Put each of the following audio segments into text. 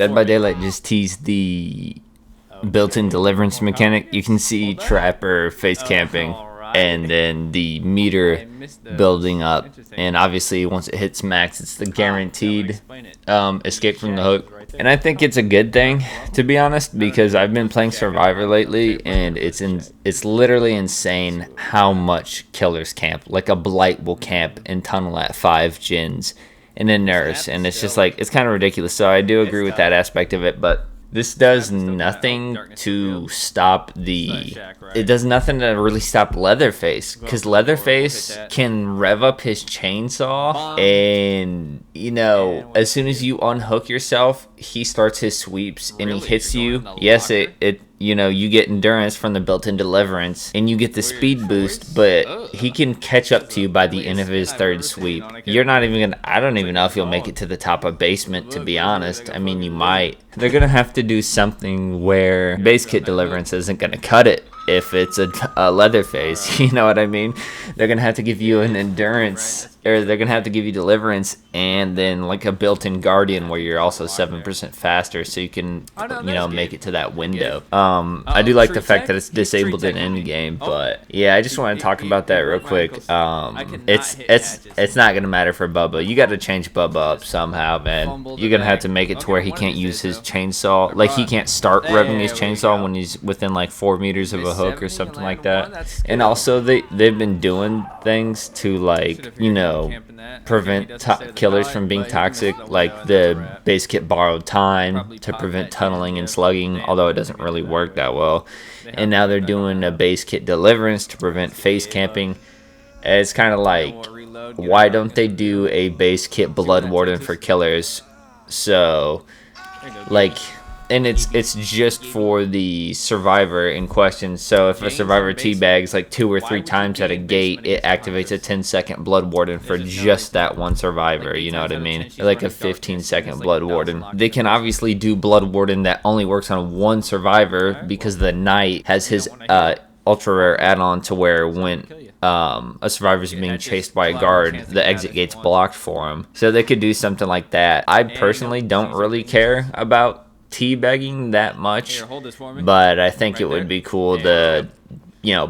Dead by Daylight just teased the built-in deliverance mechanic. You can see Trapper face camping and then the meter building up, and obviously once it hits max, it's the guaranteed escape from the hook. And I think it's a good thing, to be honest, because I've been playing Survivor lately, and it's literally insane how much killers camp. Like a Blight will camp and tunnel at 5 gens and then nurse, and it's just like, it's kind of ridiculous. So I do agree with that aspect of it, but this does nothing to stop it does nothing to really stop Leatherface, because Leatherface can rev up his chainsaw, and as soon as you unhook yourself, he starts his sweeps and he hits you. Yes, you get endurance from the built-in deliverance and you get the speed boost, but he can catch up to you by the end of his 3rd sweep. You're not even gonna, I don't even know if you'll make it to the top of basement, to be honest. I mean, you might. They're gonna have to do something where Basekit Deliverance isn't gonna cut it if it's a Leatherface, you know what I mean? They're gonna have to give you an endurance, or they're gonna have to give you deliverance, and then like a built-in guardian where you're also 7% faster, so you can make it to that window. I do like the fact that it's disabled in endgame, but yeah, I just want to talk about that real quick. It's not gonna matter for Bubba. You got to change Bubba up somehow, man. You're gonna have to make it to where he can't use his chainsaw, like he can't start revving his chainsaw when he's within like 4 meters of a hook or something like that. And also they've been doing things to prevent killers from being toxic, like the Basekit borrowed time to prevent tunneling and slugging, although it doesn't really work that well. And now they're doing a Basekit deliverance to prevent face camping. It's kind of like, why don't they do a Basekit blood warden for killers? So and it's just for the survivor in question. So if a survivor teabags like 2 or 3 times at a gate, it activates a 10-second blood warden for just that one survivor, you know what I mean? Like a 15-second blood warden. They can obviously do blood warden that only works on one survivor, because the knight has his ultra rare add-on to where when a survivor is being chased by a guard, the exit gate's blocked for him. So they could do something like that. I personally don't really care about teabagging that much, but I think it would be cool to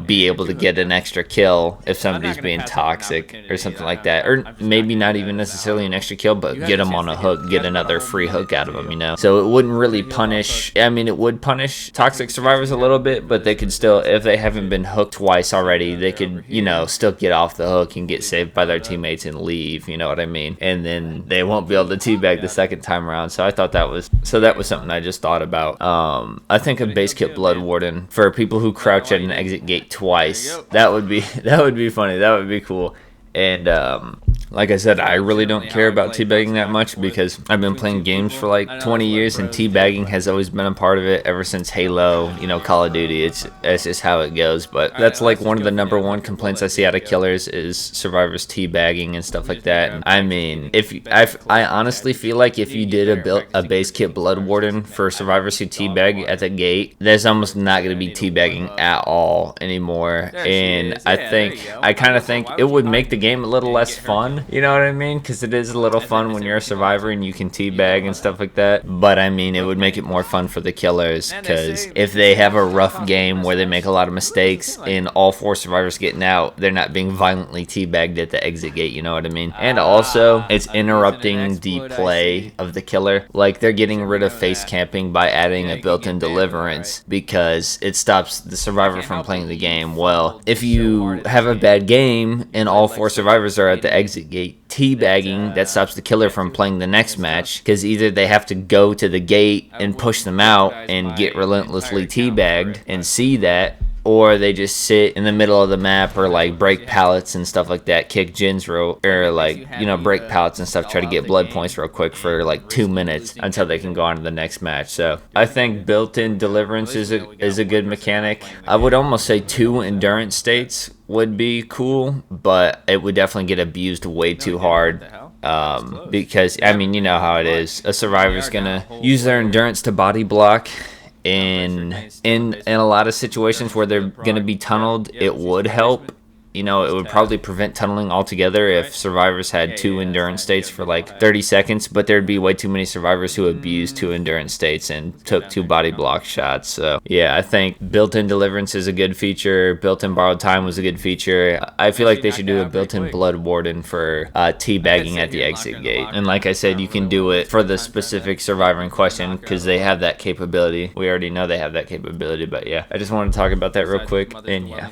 be able to get an extra kill if somebody's being toxic or something like that, or maybe not even necessarily an extra kill, but get them on a hook, get another free hook out of them, so it wouldn't really punish. I mean, it would punish toxic survivors a little bit, but they could still, if they haven't been hooked twice already, they could still get off the hook and get saved by their teammates and leave, you know what I mean? And then they won't be able to teabag the second time around. So I thought that was something I just thought about. I think a Basekit blood warden for people who crouch at an exit gate twice, that would be funny. That would be cool. And like I said, I really don't care about teabagging that much, because I've been playing games for like 20 years and teabagging has always been a part of it ever since Halo, Call of Duty. It's just how it goes. But that's like one of the number one complaints I see out of killers is survivors teabagging and stuff like that. And I mean, I honestly feel like if you did a Basekit blood warden for survivors who teabag at the gate, there's almost not going to be teabagging at all anymore. And I kind of think it would make the game a little less fun, you know what I mean? Because it is a little fun when you're a survivor and you can teabag and stuff like that. But I mean, it would make it more fun for the killers, because if they have a rough game where they make a lot of mistakes and all 4 survivors getting out, they're not being violently teabagged at the exit gate, you know what I mean? And also, it's interrupting the play of the killer. Like, they're getting rid of face camping by adding a built-in deliverance, because it stops the survivor from playing the game. Well, if you have a bad game and all 4 survivors are at the exit gate teabagging, that stops the killer from playing the next match, because either they have to go to the gate and push them out and get relentlessly teabagged and see that, or they just sit in the middle of the map, or like break pallets and stuff like that, kick gens or break pallets and stuff, try to get blood points real quick for like 2 minutes until they can go on to the next match. So I think built-in deliverance is a good mechanic. I would almost say 2 endurance states would be cool, but it would definitely get abused way too hard. Because I mean, you know how it is. A survivor's gonna use their endurance to body block. In a lot of situations where they're going to be tunneled, it would help You know, it would probably prevent tunneling altogether if survivors had 2 endurance states for like 30 seconds, but there'd be way too many survivors who abused 2 endurance states and took 2 body block shots. So yeah, I think built-in deliverance is a good feature. Built-in borrowed time was a good feature. I feel like they should do a built-in blood warden for teabagging at the exit gate. And like I said, you can do it for the specific survivor in question because they have that capability. We already know they have that capability, but yeah, I just want to talk about that real quick. And yeah.